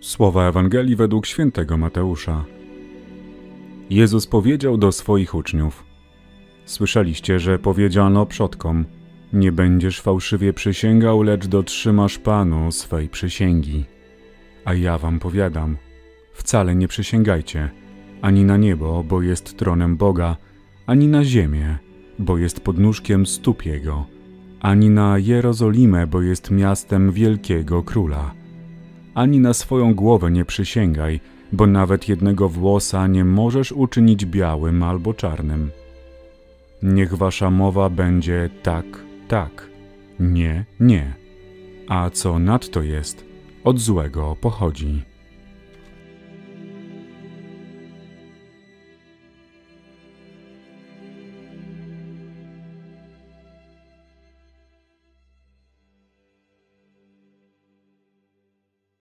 Słowa Ewangelii według świętego Mateusza. Jezus powiedział do swoich uczniów: Słyszeliście, że powiedziano przodkom: nie będziesz fałszywie przysięgał, lecz dotrzymasz Panu swej przysięgi. A ja wam powiadam, wcale nie przysięgajcie, ani na niebo, bo jest tronem Boga, ani na ziemię, bo jest podnóżkiem stóp Jego, ani na Jerozolimę, bo jest miastem wielkiego Króla. Ani na swoją głowę nie przysięgaj, bo nawet jednego włosa nie możesz uczynić białym albo czarnym. Niech wasza mowa będzie tak, tak, nie, nie, a co nadto jest, od złego pochodzi.